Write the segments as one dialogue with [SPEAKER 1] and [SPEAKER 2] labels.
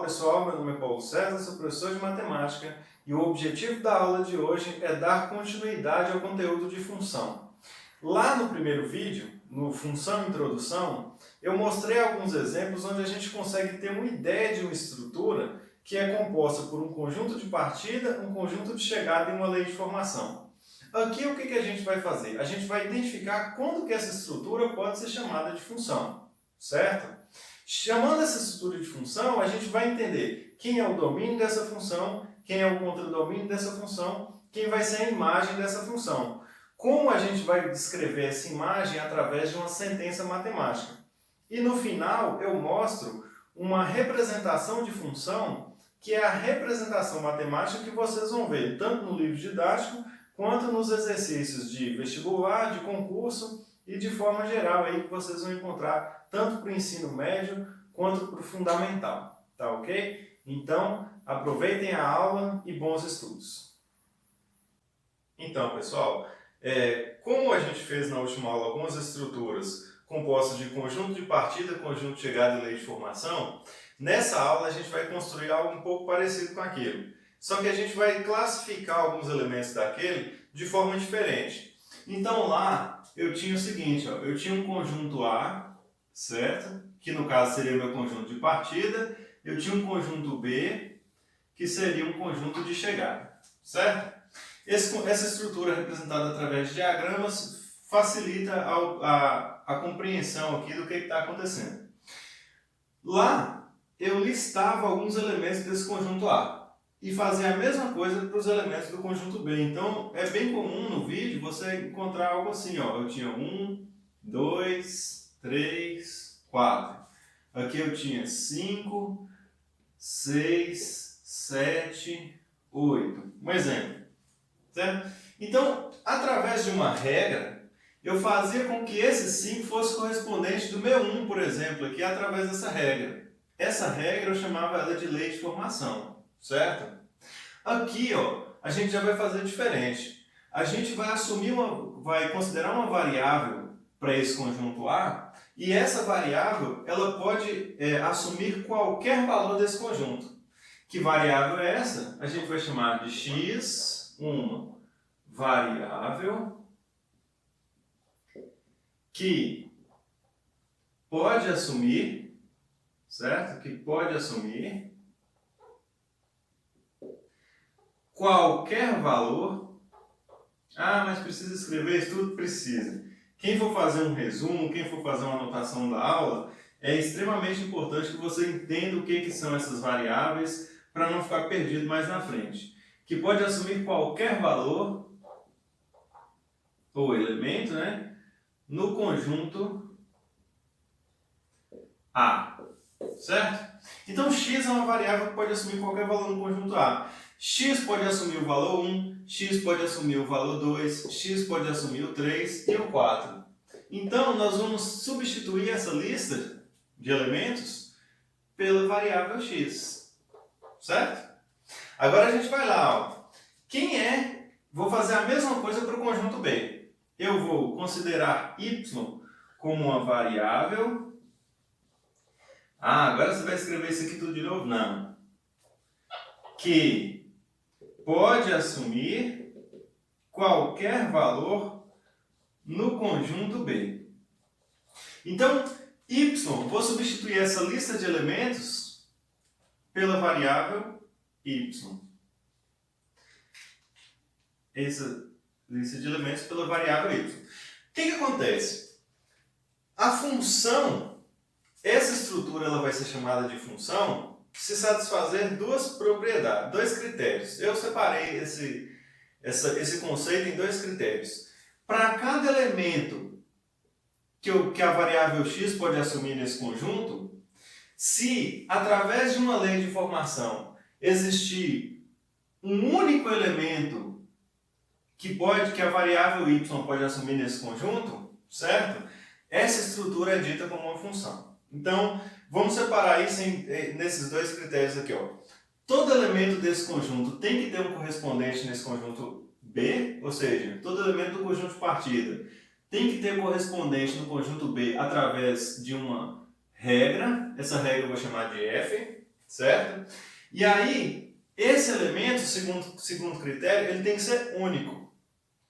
[SPEAKER 1] pessoal, meu nome é Paulo César, sou professor de matemática e o objetivo da aula de hoje é dar continuidade ao conteúdo de função. Lá no primeiro vídeo, no Função Introdução, eu mostrei alguns exemplos onde a gente consegue ter uma ideia de uma estrutura que é composta por um conjunto de partida, um conjunto de chegada e uma lei de formação. Aqui o que a gente vai fazer? A gente vai identificar quando que essa estrutura pode ser chamada de função, certo? Chamando essa estrutura de função, a gente vai entender quem é o domínio dessa função, quem é o contradomínio dessa função, quem vai ser a imagem dessa função. Como a gente vai descrever essa imagem através de uma sentença matemática. E no final eu mostro uma representação de função, que é a representação matemática que vocês vão ver tanto no livro didático, quanto nos exercícios de vestibular, de concurso e de forma geral aí que vocês vão encontrar tanto para o ensino médio quanto para o fundamental, tá ok? Então, aproveitem a aula e bons estudos. Então, pessoal, como a gente fez na última aula algumas estruturas compostas de conjunto de partida, conjunto de chegada e lei de formação, nessa aula a gente vai construir algo um pouco parecido com aquilo. Só que a gente vai classificar alguns elementos daquele de forma diferente. Então lá eu tinha o seguinte, ó, eu tinha um conjunto A, certo? Que no caso seria meu conjunto de partida. Eu tinha um conjunto B, que seria um conjunto de chegada, certo? Essa estrutura representada através de diagramas facilita a compreensão aqui do que está acontecendo. Lá eu listava alguns elementos desse conjunto A e fazia a mesma coisa para os elementos do conjunto B. Então é bem comum no vídeo você encontrar algo assim, ó. Eu tinha 1, 2, 3, 4. Aqui eu tinha 5, 6, 7, 8. Um exemplo. Certo? Então, através de uma regra, eu fazia com que esse 5 fosse correspondente do meu 1, por exemplo, aqui através dessa regra. Essa regra eu chamava ela de lei de formação, certo? Aqui, ó, a gente já vai fazer diferente. A gente vai vai considerar uma variável para esse conjunto A, e essa variável ela pode assumir qualquer valor desse conjunto. Que variável é essa? A gente vai chamar de x, uma variável que pode assumir, certo? Que pode assumir qualquer valor. Ah, mas precisa escrever isso tudo? Precisa. Quem for fazer um resumo, quem for fazer uma anotação da aula, é extremamente importante que você entenda o que são essas variáveis para não ficar perdido mais na frente. Que pode assumir qualquer valor ou elemento, né, no conjunto A, certo? Então x é uma variável que pode assumir qualquer valor no conjunto A. X pode assumir o valor 1, x pode assumir o valor 2, x pode assumir o 3 e o 4. Então nós vamos substituir essa lista de elementos pela variável x, certo? Agora a gente vai lá, ó. Vou fazer a mesma coisa para o conjunto B. Eu vou considerar y como uma variável. Ah, agora você vai escrever isso aqui tudo de novo? Não. Que pode assumir qualquer valor no conjunto B. Então, y, vou substituir essa lista de elementos pela variável y. Essa lista de elementos pela variável y. O que acontece? A função, essa estrutura ela vai ser chamada de função se satisfazer duas propriedades, dois critérios. Eu separei esse conceito em dois critérios. Para cada elemento que a variável x pode assumir nesse conjunto, se através de uma lei de formação existir um único elemento que a variável y pode assumir nesse conjunto, certo? Essa estrutura é dita como uma função. Então, vamos separar isso nesses dois critérios aqui, ó. Todo elemento desse conjunto tem que ter um correspondente nesse conjunto B, ou seja, todo elemento do conjunto de partida tem que ter correspondente no conjunto B através de uma regra. Essa regra eu vou chamar de f, certo? E aí, esse elemento, segundo critério, ele tem que ser único,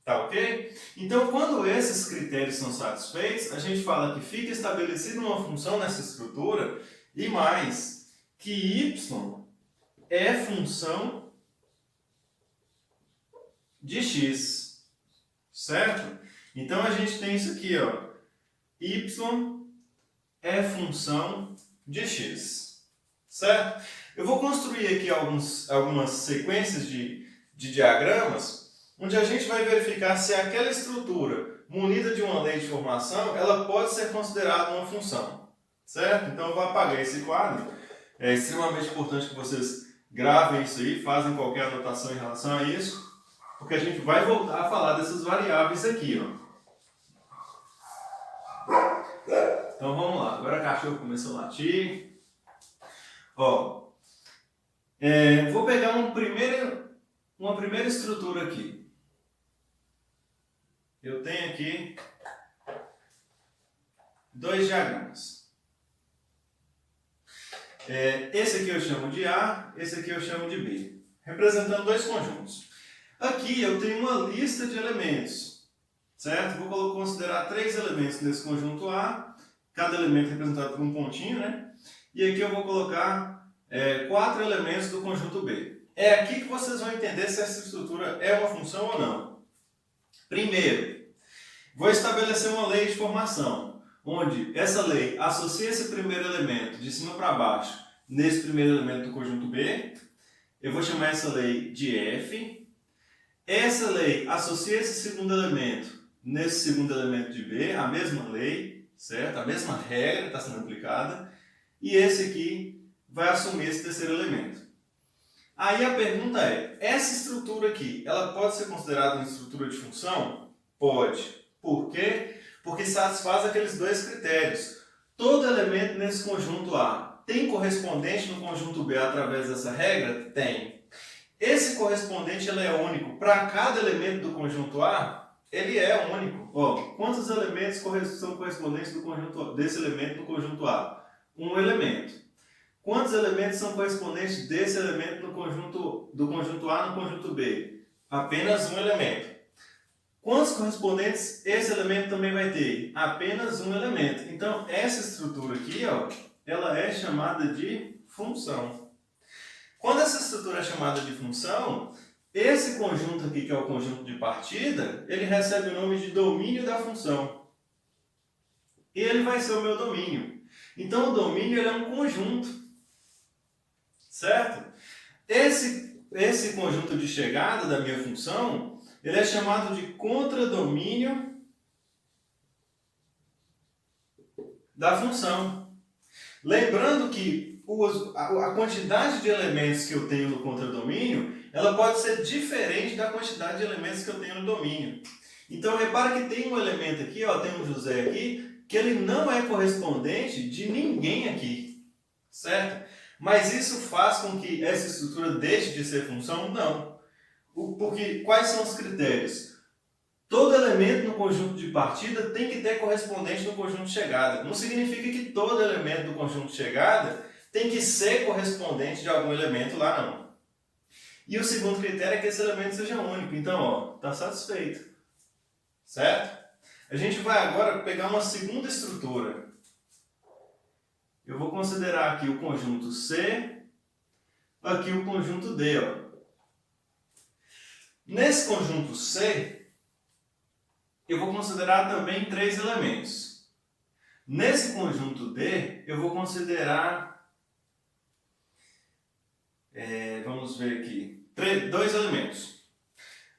[SPEAKER 1] tá ok? Então, quando esses critérios são satisfeitos, a gente fala que fica estabelecida uma função nessa estrutura e mais, que y é função de x, certo? Então, a gente tem isso aqui, ó, y é função de x, certo? Eu vou construir aqui algumas sequências de diagramas, onde a gente vai verificar se aquela estrutura munida de uma lei de formação, ela pode ser considerada uma função, certo? Então eu vou apagar esse quadro. É extremamente importante que vocês gravem isso aí, fazem qualquer anotação em relação a isso, porque a gente vai voltar a falar dessas variáveis aqui, ó. Então vamos lá, agora o cachorro começou a latir. Ó, vou pegar uma primeira estrutura aqui. Eu tenho aqui dois diagramas. Esse aqui eu chamo de A, esse aqui eu chamo de B, representando dois conjuntos. Aqui eu tenho uma lista de elementos, certo? Vou considerar 3 elementos nesse conjunto A, cada elemento representado por um pontinho, né? E aqui eu vou colocar 4 elementos do conjunto B. É aqui que vocês vão entender se essa estrutura é uma função ou não. Primeiro, vou estabelecer uma lei de formação, onde essa lei associa esse primeiro elemento de cima para baixo nesse primeiro elemento do conjunto B. Eu vou chamar essa lei de F. Essa lei associa esse segundo elemento nesse segundo elemento de B, a mesma lei, certo? A mesma regra está sendo aplicada. E esse aqui vai assumir esse terceiro elemento. Aí a pergunta é, essa estrutura aqui, ela pode ser considerada uma estrutura de função? Pode. Por quê? Porque satisfaz aqueles dois critérios. Todo elemento nesse conjunto A tem correspondente no conjunto B através dessa regra? Tem. Esse correspondente ele é único. Para cada elemento do conjunto A, ele é único. Ó, quantos elementos são correspondentes desse elemento do conjunto A? Um elemento. Quantos elementos são correspondentes desse elemento do conjunto A no conjunto B? Apenas um elemento. Quantos correspondentes esse elemento também vai ter? Apenas um elemento. Então, essa estrutura aqui, ó, ela é chamada de função. Quando essa estrutura é chamada de função, esse conjunto aqui, que é o conjunto de partida, ele recebe o nome de domínio da função. E ele vai ser o meu domínio. Então, o domínio ele é um conjunto, certo? Esse conjunto de chegada da minha função, ele é chamado de contradomínio da função. Lembrando que a quantidade de elementos que eu tenho no contradomínio, ela pode ser diferente da quantidade de elementos que eu tenho no domínio. Então, repara que tem um elemento aqui, ó, tem um José aqui, que ele não é correspondente de ninguém aqui, certo? Mas isso faz com que essa estrutura deixe de ser função? Não. Porque quais são os critérios? Todo elemento no conjunto de partida tem que ter correspondente no conjunto de chegada. Não significa que todo elemento do conjunto de chegada tem que ser correspondente de algum elemento lá, não. E o segundo critério é que esse elemento seja único. Então, ó, está satisfeito. Certo? A gente vai agora pegar uma segunda estrutura. Eu vou considerar aqui o conjunto C, aqui o conjunto D. Ó. Nesse conjunto C, eu vou considerar também 3 elementos. Nesse conjunto D, eu vou considerar, vamos ver aqui, 2 elementos.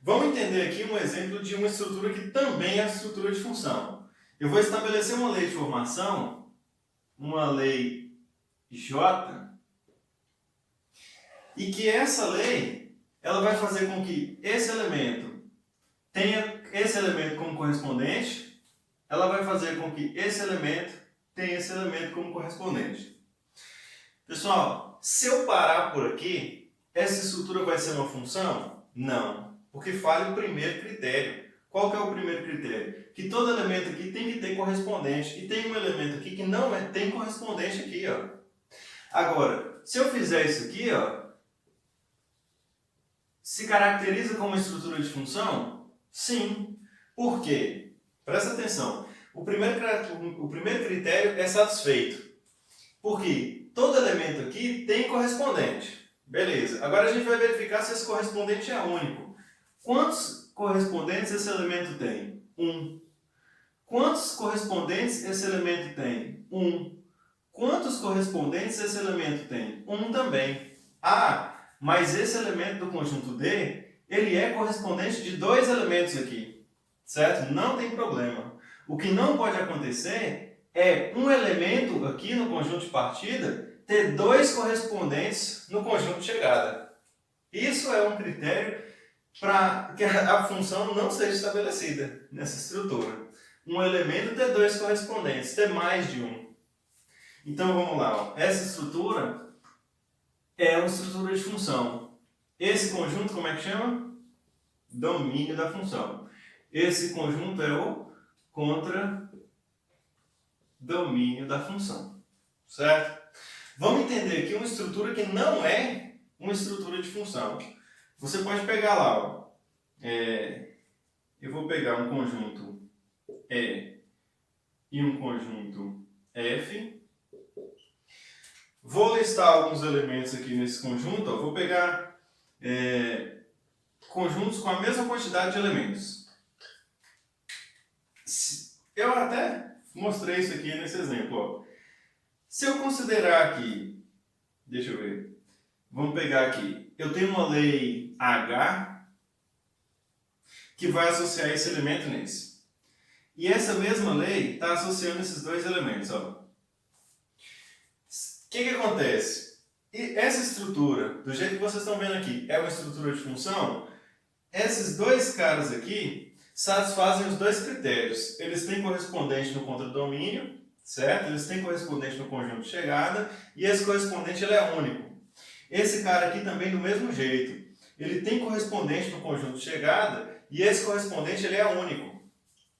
[SPEAKER 1] Vamos entender aqui um exemplo de uma estrutura que também é a estrutura de função. Eu vou estabelecer uma lei de formação, uma lei J, e que essa lei ela vai fazer com que esse elemento tenha esse elemento como correspondente, ela vai fazer com que esse elemento tenha esse elemento como correspondente. Pessoal, se eu parar por aqui, essa estrutura vai ser uma função? Não. Porque falha o primeiro critério. Qual que é o primeiro critério? Que todo elemento aqui tem que ter correspondente. E tem um elemento aqui que não tem correspondente aqui. Ó. Agora, se eu fizer isso aqui, ó, se caracteriza como estrutura de função? Sim. Por quê? Presta atenção. O primeiro critério é satisfeito. Porque todo elemento aqui tem correspondente. Beleza. Agora a gente vai verificar se esse correspondente é único. Quantos correspondentes esse elemento tem? 1. Quantos correspondentes esse elemento tem? 1. Quantos correspondentes esse elemento tem? 1 também. Ah, mas esse elemento do conjunto D, ele é correspondente de 2 elementos aqui. Certo? Não tem problema. O que não pode acontecer é um elemento aqui no conjunto de partida ter 2 correspondentes no conjunto de chegada. Isso é um critério para que a função não seja estabelecida nessa estrutura. Um elemento ter 2 correspondentes, ter mais de um. Então vamos lá, ó. Essa estrutura é uma estrutura de função. Esse conjunto, como é que chama? Domínio da função. Esse conjunto é o contradomínio da função. Certo? Vamos entender aqui uma estrutura que não é uma estrutura de função. Você pode pegar lá, ó. Eu vou pegar um conjunto E e um conjunto F. Vou listar alguns elementos aqui nesse conjunto. Ó. Vou pegar conjuntos com a mesma quantidade de elementos. Eu até mostrei isso aqui nesse exemplo. Ó. Se eu considerar aqui, deixa eu ver, vamos pegar aqui, eu tenho uma lei H que vai associar esse elemento nesse. E essa mesma lei está associando esses 2 elementos. Ó. O que acontece? E essa estrutura, do jeito que vocês estão vendo aqui, é uma estrutura de função. Esses 2 caras aqui satisfazem os 2 critérios. Eles têm correspondente no contradomínio, certo? Eles têm correspondente no conjunto de chegada e esse correspondente ele é único. Esse cara aqui também do mesmo jeito. Ele tem correspondente no conjunto de chegada e esse correspondente ele é único.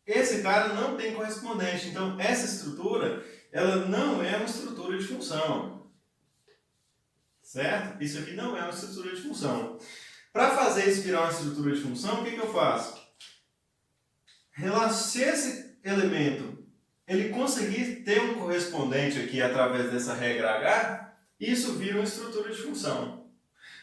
[SPEAKER 1] Esse cara não tem correspondente. Então essa estrutura ela não é uma estrutura de função. Certo? Isso aqui não é uma estrutura de função. Para fazer isso virar uma estrutura de função, o que eu faço? Se esse elemento ele conseguir ter um correspondente aqui através dessa regra H, isso vira uma estrutura de função.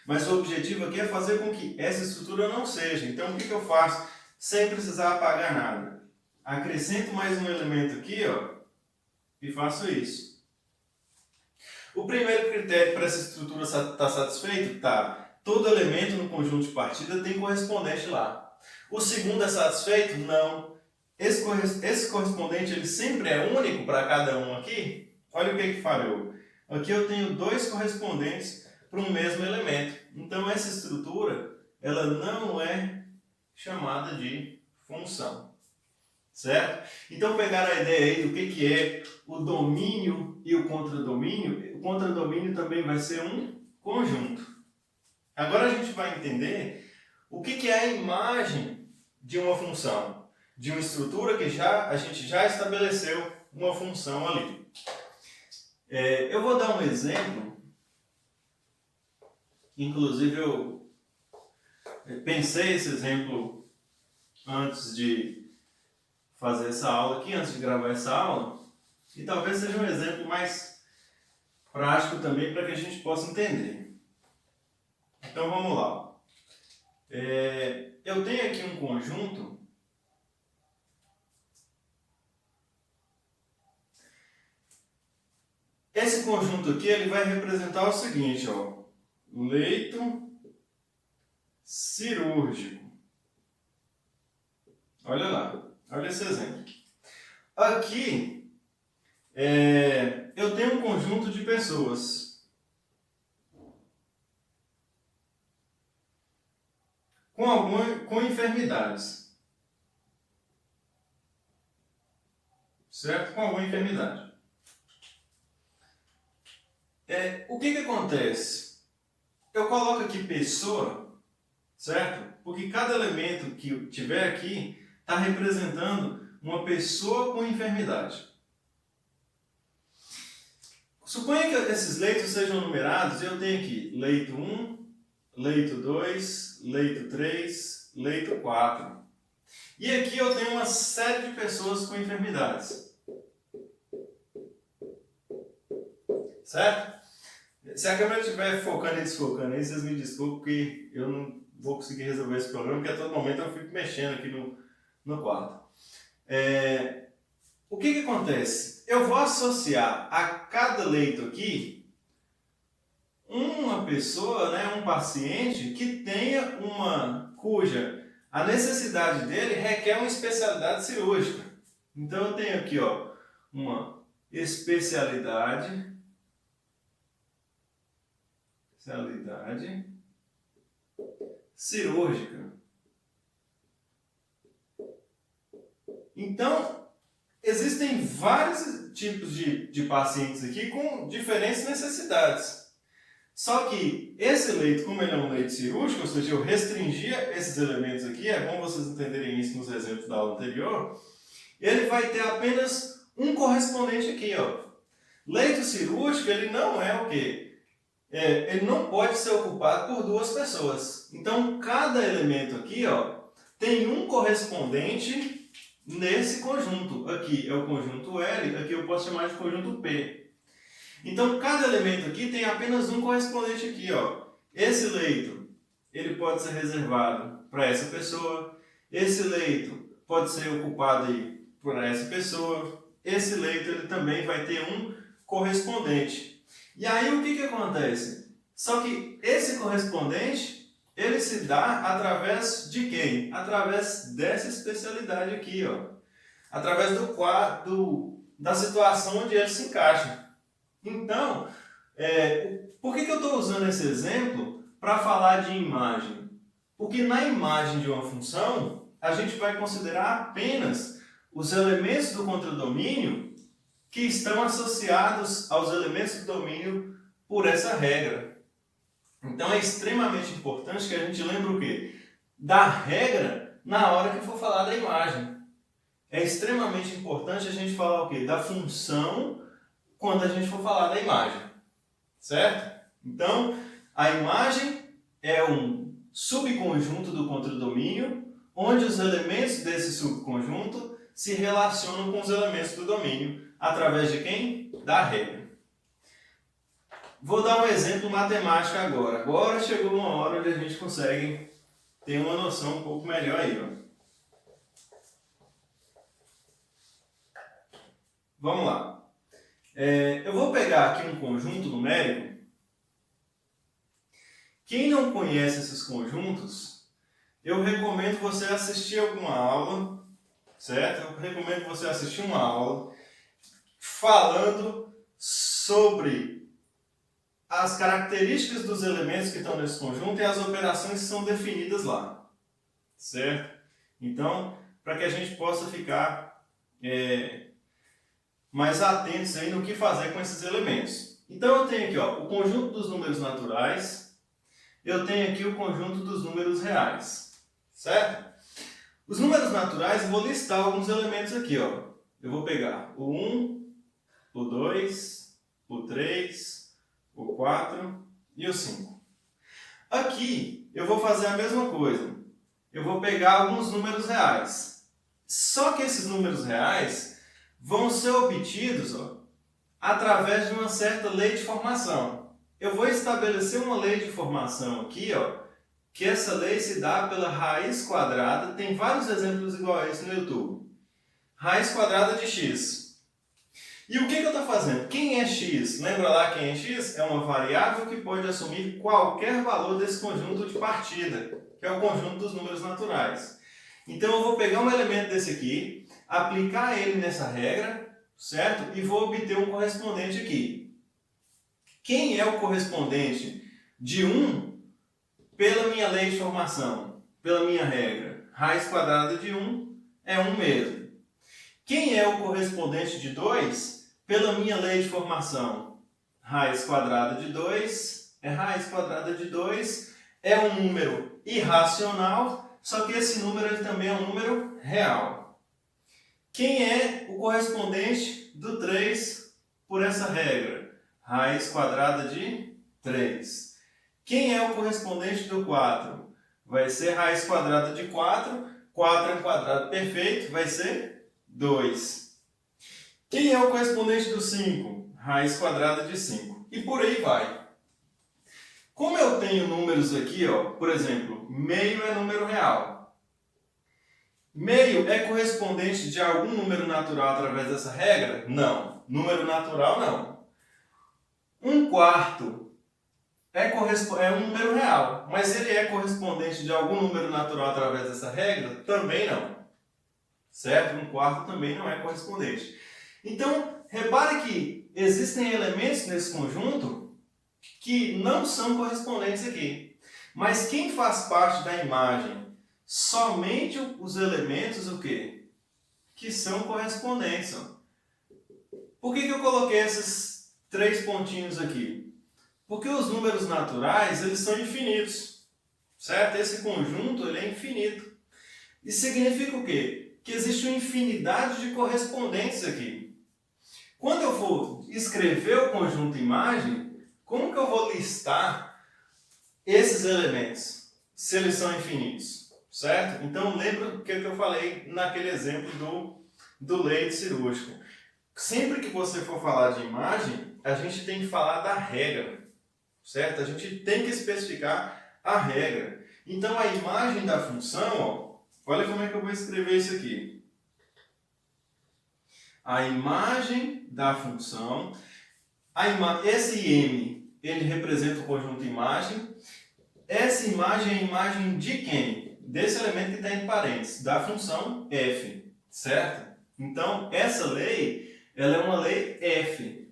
[SPEAKER 1] Mas o objetivo aqui é fazer com que essa estrutura não seja. Então o que eu faço? Sem precisar apagar nada. Acrescento mais um elemento aqui, ó, e faço isso. O primeiro critério para essa estrutura estar satisfeito? Tá. Todo elemento no conjunto de partida tem correspondente lá. O segundo é satisfeito? Não. Esse correspondente ele sempre é único para cada um aqui? Olha o que falhou. Aqui eu tenho 2 correspondentes para um mesmo elemento. Então essa estrutura ela não é chamada de função. Certo? Então pegar a ideia aí do que é o domínio e o contradomínio também vai ser um conjunto. Agora a gente vai entender o que é a imagem de uma função, de uma estrutura que a gente já estabeleceu uma função ali. Eu vou dar um exemplo, inclusive eu pensei esse exemplo antes de fazer essa aula aqui, antes de gravar essa aula, e talvez seja um exemplo mais prático também para que a gente possa entender. Então vamos lá. Eu tenho aqui um conjunto Esse conjunto aqui ele vai representar o seguinte, ó, leito cirúrgico. Olha lá, olha esse exemplo. Aqui eu tenho um conjunto de pessoas com enfermidades, certo? Com alguma enfermidade. O que acontece? Eu coloco aqui pessoa, certo? Porque cada elemento que tiver aqui está representando uma pessoa com enfermidade. Suponha que esses leitos sejam numerados e eu tenho aqui leito 1, leito 2, leito 3, leito 4. E aqui eu tenho uma série de pessoas com enfermidades. Certo? Se a câmera estiver focando e desfocando aí, vocês me desculpem, porque eu não vou conseguir resolver esse problema, porque a todo momento eu fico mexendo aqui no quarto. O que acontece? Eu vou associar a cada leito aqui uma pessoa, né, um paciente que tenha cuja a necessidade dele requer uma especialidade cirúrgica. Então eu tenho aqui, ó, uma especialidade cirúrgica. Então, existem vários tipos de pacientes aqui com diferentes necessidades. Só que esse leito, como ele é um leito cirúrgico, ou seja, eu restringia esses elementos aqui, é bom vocês entenderem isso nos exemplos da aula anterior, ele vai ter apenas um correspondente aqui, ó. Leito cirúrgico, ele não é o quê? Ele não pode ser ocupado por duas pessoas. Então, cada elemento aqui, ó, tem um correspondente nesse conjunto. Aqui é o conjunto L, aqui eu posso chamar de conjunto P. Então, cada elemento aqui tem apenas um correspondente aqui, ó. Esse leito, ele pode ser reservado para essa pessoa. Esse leito pode ser ocupado aí por essa pessoa. Esse leito, ele também vai ter um correspondente. E aí, o que acontece? Só que esse correspondente, ele se dá através de quem? Através dessa especialidade aqui, ó. Através da situação onde ele se encaixa. Então, por que eu estou usando esse exemplo para falar de imagem? Porque na imagem de uma função, a gente vai considerar apenas os elementos do contradomínio que estão associados aos elementos do domínio por essa regra. Então é extremamente importante que a gente lembre o quê? Da regra na hora que for falar da imagem. É extremamente importante a gente falar o quê? Da função quando a gente for falar da imagem. Certo? Então, a imagem é um subconjunto do contradomínio, onde os elementos desse subconjunto se relacionam com os elementos do domínio. Através de quem? Da regra. Vou dar um exemplo matemático agora. Agora chegou uma hora onde a gente consegue ter uma noção um pouco melhor aí, ó. Vamos lá. Eu vou pegar aqui um conjunto numérico. Quem não conhece esses conjuntos, eu recomendo você assistir alguma aula, certo? Eu recomendo você assistir uma aula falando sobre as características dos elementos que estão nesse conjunto e as operações que são definidas lá, certo? Então, para que a gente possa ficar mais atentos aí no que fazer com esses elementos. Então, eu tenho aqui, ó, o conjunto dos números naturais, eu tenho aqui o conjunto dos números reais, certo? Os números naturais, eu vou listar alguns elementos aqui, ó. Eu vou pegar o 1, o 2, o 3, o 4 e o 5. Aqui eu vou fazer a mesma coisa. Eu vou pegar alguns números reais. Só que esses números reais vão ser obtidos, ó, através de uma certa lei de formação. Eu vou estabelecer uma lei de formação aqui, ó, que essa lei se dá pela raiz quadrada. Tem vários exemplos iguais a esse no YouTube. Raiz quadrada de x. E o que eu estou fazendo? Quem é x? Lembra lá quem é x? É uma variável que pode assumir qualquer valor desse conjunto de partida, que é o conjunto dos números naturais. Então eu vou pegar um elemento desse aqui, aplicar ele nessa regra, certo? E vou obter um correspondente aqui. Quem é o correspondente de 1 pela minha lei de formação, pela minha regra? Raiz quadrada de 1 é 1 mesmo. Quem é o correspondente de 2 pela minha lei de formação? Raiz quadrada de 2 é raiz quadrada de 2, é um número irracional, só que esse número ele também é um número real. Quem é o correspondente do 3 por essa regra? raiz quadrada de 3. Quem é o correspondente do 4? Vai ser raiz quadrada de 4. 4 é um quadrado perfeito, vai ser 2. Quem é o correspondente do 5? Raiz quadrada de 5. E por aí vai. Como eu tenho números aqui, ó, por exemplo, meio é número real. Meio é correspondente de algum número natural através dessa regra? Não. Número natural, não. 1/4 é um número real, mas ele é correspondente de algum número natural através dessa regra? Também não. Certo? 1/4 também não é correspondente. Então, repare que existem elementos nesse conjunto que não são correspondentes aqui. Mas quem faz parte da imagem? Somente os elementos o quê? Que são correspondentes. Ó. Por que eu coloquei esses 3 pontinhos aqui? Porque os números naturais, eles são infinitos. Certo? Esse conjunto ele é infinito. Isso significa o quê? Que existe uma infinidade de correspondentes aqui. Quando eu for escrever o conjunto imagem, como que eu vou listar esses elementos, se eles são infinitos? Certo? Então, lembra o que eu falei naquele exemplo do leite cirúrgico. Sempre que você for falar de imagem, a gente tem que falar da regra. Certo? A gente tem que especificar a regra. Então, a imagem da função, ó, olha como é que eu vou escrever isso aqui. A imagem da função, esse m, ele representa o conjunto imagem. Essa imagem é a imagem de quem? Desse elemento que está em parênteses, da função f, certo? Então, essa lei, ela é uma lei f.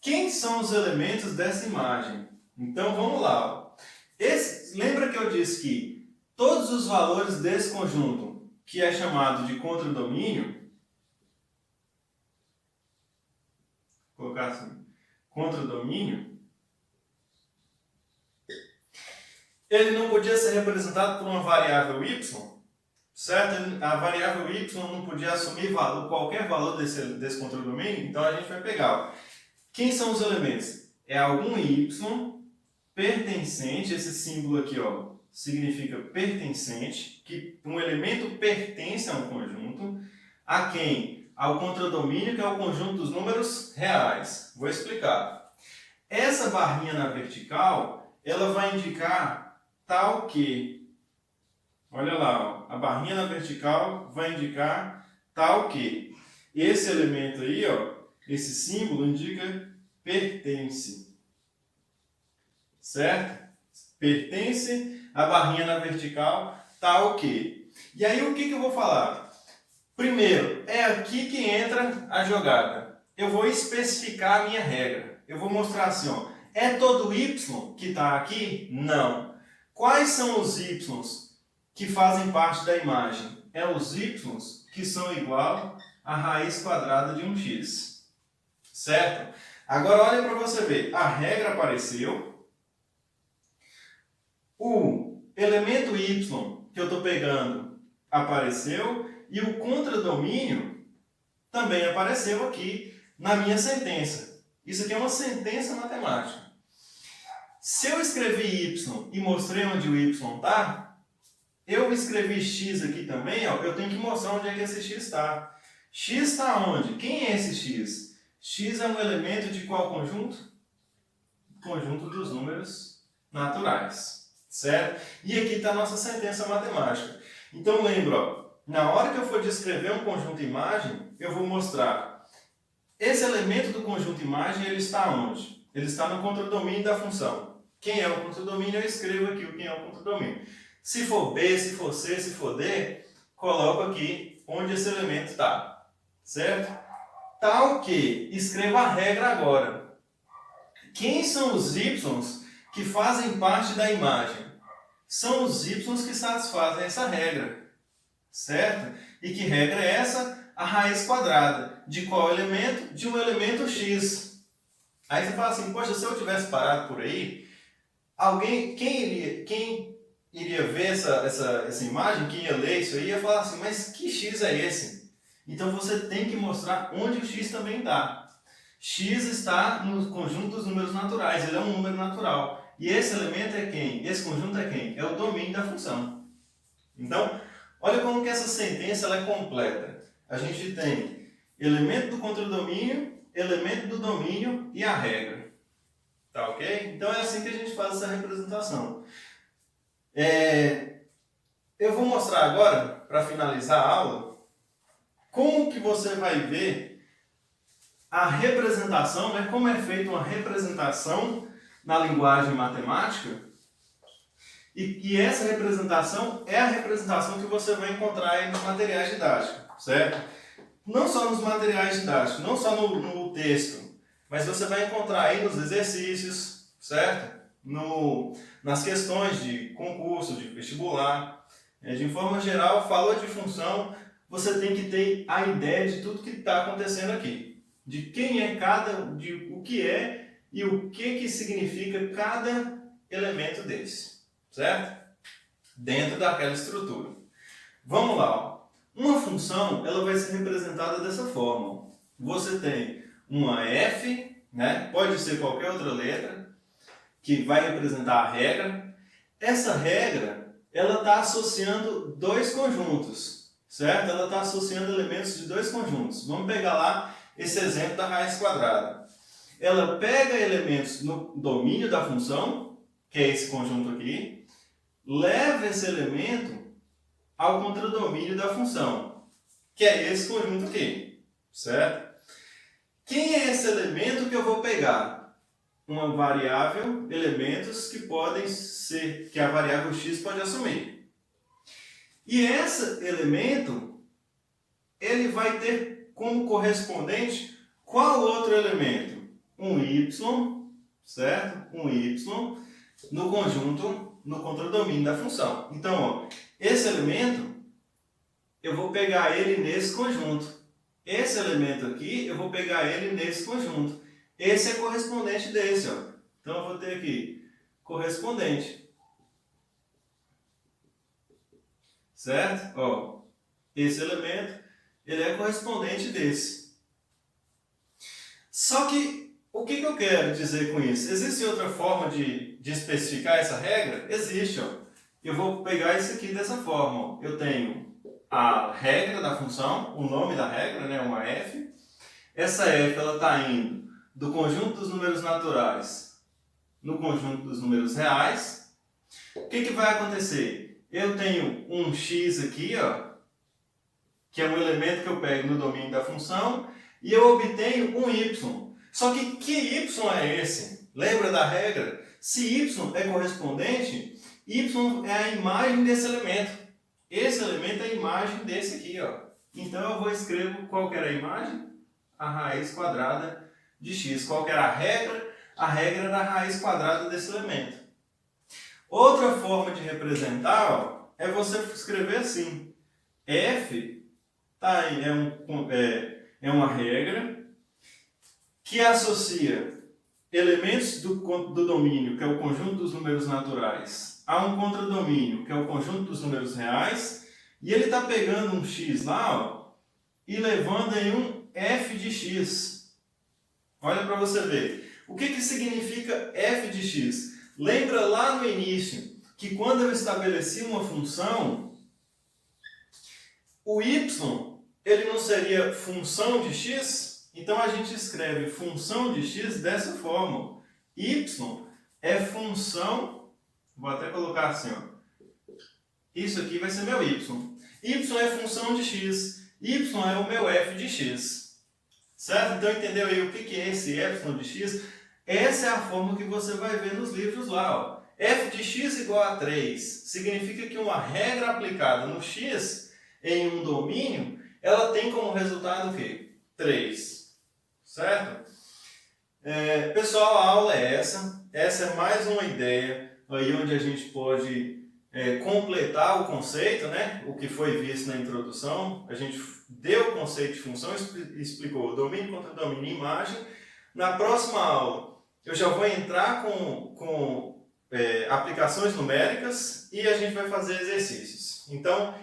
[SPEAKER 1] Quem são os elementos dessa imagem? Então, vamos lá. Ó. Lembra que eu disse que todos os valores desse conjunto, que é chamado de contradomínio, vou colocar assim, contradomínio, ele não podia ser representado por uma variável y, certo? A variável y não podia assumir qualquer valor desse contradomínio, então a gente vai pegar. Ó. Quem são os elementos? É algum y pertencente, esse símbolo aqui ó, significa pertencente, que um elemento pertence a um conjunto, a quem? Ao contradomínio, que é o conjunto dos números reais. Vou explicar. Essa barrinha na vertical, ela vai indicar tal que. Olha lá, ó, a barrinha na vertical vai indicar tal que. Esse elemento aí, ó, esse símbolo indica pertence. Certo? Pertence, a barrinha na vertical, tal que. E aí o que eu vou falar? Primeiro, é aqui que entra a jogada. Eu vou especificar a minha regra. Eu vou mostrar assim, ó. É todo y que está aqui? Não. Quais são os y que fazem parte da imagem? É os y que são igual à raiz quadrada de 1x. Certo? Agora olha para você ver. A regra apareceu. O elemento y que eu estou pegando apareceu. E o contradomínio também apareceu aqui na minha sentença. Isso aqui é uma sentença matemática. Se eu escrevi y e mostrei onde o y está, eu escrevi x aqui também, ó, eu tenho que mostrar onde é que esse x está. X está onde? Quem é esse x? X é um elemento de qual conjunto? Conjunto dos números naturais. Certo? E aqui está a nossa sentença matemática. Então lembra, ó, na hora que eu for descrever um conjunto imagem, eu vou mostrar esse elemento do conjunto imagem, ele está onde? Ele está no contradomínio da função. Quem é o contradomínio, eu escrevo aqui o quem é o contradomínio. Se for B, se for C, se for D, coloco aqui onde esse elemento está. Certo? Tal que, escreva a regra agora. Quem são os y que fazem parte da imagem? São os y que satisfazem essa regra. Certo? E que regra é essa? A raiz quadrada. De qual elemento? De um elemento x. Aí você fala assim, poxa, se eu tivesse parado por aí, quem iria ver essa imagem, quem ia ler isso aí, ia falar assim, mas que x é esse? Então você tem que mostrar onde o x também está. x está no conjunto dos números naturais, ele é um número natural. E esse elemento é quem? Esse conjunto é quem? É o domínio da função. Então, olha como que essa sentença ela é completa. A gente tem elemento do contradomínio, elemento do domínio e a regra. Tá ok? Então é assim que a gente faz essa representação. Eu vou mostrar agora, para finalizar a aula, como que você vai ver a representação, né? Como é feita uma representação na linguagem matemática. E essa representação é a representação que você vai encontrar aí nos materiais didáticos, certo? Não só nos materiais didáticos, não só no texto, mas você vai encontrar aí nos exercícios, certo? Nas questões de concurso, de vestibular. De forma geral, falou de função, você tem que ter a ideia de tudo que está acontecendo aqui. De quem é de o que é e o que significa cada elemento desse, certo? Dentro daquela estrutura. Vamos lá. Ó. Uma função ela vai ser representada dessa forma. Você tem uma f, né? Pode ser qualquer outra letra, que vai representar a regra. Essa regra ela está associando dois conjuntos, certo? Ela está associando elementos de dois conjuntos. Vamos pegar lá esse exemplo da raiz quadrada. Ela pega elementos no domínio da função, que é esse conjunto aqui, leva esse elemento ao contradomínio da função, que é esse conjunto aqui, certo? Quem é esse elemento que eu vou pegar? Uma variável, elementos que podem ser, que a variável x pode assumir. E esse elemento, ele vai ter como correspondente qual outro elemento? Um y, certo? Um y no conjunto, no contradomínio da função. Então, ó, esse elemento, eu vou pegar ele nesse conjunto. Esse elemento aqui, eu vou pegar ele nesse conjunto. Esse é correspondente desse, ó. Então, eu vou ter aqui correspondente. Certo? Ó, esse elemento, ele é correspondente desse. Só que, o que eu quero dizer com isso? Existe outra forma de especificar essa regra? Existe, ó. Eu vou pegar isso aqui dessa forma, ó. Eu tenho a regra da função, o nome da regra, né, uma f. Essa f ela está indo do conjunto dos números naturais no conjunto dos números reais. O que vai acontecer? Eu tenho um x aqui, ó, que é um elemento que eu pego no domínio da função, e eu obtenho um y. Só que y é esse? Lembra da regra? Se y é correspondente, y é a imagem desse elemento. Esse elemento é a imagem desse aqui, ó. Então eu vou escrever qual que era a imagem? A raiz quadrada de x. Qual que era a regra? A regra da raiz quadrada desse elemento. Outra forma de representar, ó, é você escrever assim. F tá aí, é uma regra que associa elementos do domínio, que é o conjunto dos números naturais, a um contradomínio, que é o conjunto dos números reais, e ele está pegando um x lá, ó, e levando em um f de x. Olha para você ver. O que significa f de x? Lembra lá no início que quando eu estabeleci uma função, o y ele não seria função de x? Então a gente escreve função de x dessa forma. Y é função, vou até colocar assim, ó. Isso aqui vai ser meu y. Y é função de x. Y é o meu f de x. Certo? Então entendeu aí o que é esse f de x? Essa é a forma que você vai ver nos livros lá, ó. F de x igual a 3 significa que uma regra aplicada no x em um domínio, ela tem como resultado o quê? 3. Certo? Pessoal, a aula é essa. Essa é mais uma ideia aí onde a gente pode completar o conceito, né? O que foi visto na introdução. A gente deu o conceito de função, explicou domínio, contradomínio e imagem. Na próxima aula, eu já vou entrar com aplicações numéricas e a gente vai fazer exercícios. Então,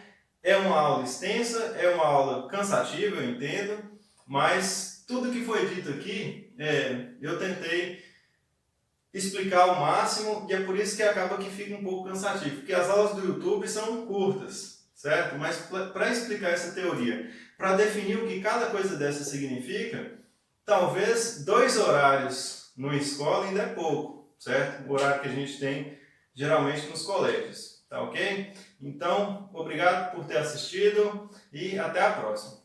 [SPEAKER 1] é uma aula extensa, é uma aula cansativa, eu entendo, mas tudo que foi dito aqui, eu tentei explicar ao máximo e é por isso que acaba que fica um pouco cansativo, porque as aulas do YouTube são curtas, certo? Mas para explicar essa teoria, para definir o que cada coisa dessa significa, talvez 2 horários numa escola ainda é pouco, certo? O horário que a gente tem geralmente nos colégios, tá ok? Então, obrigado por ter assistido e até a próxima.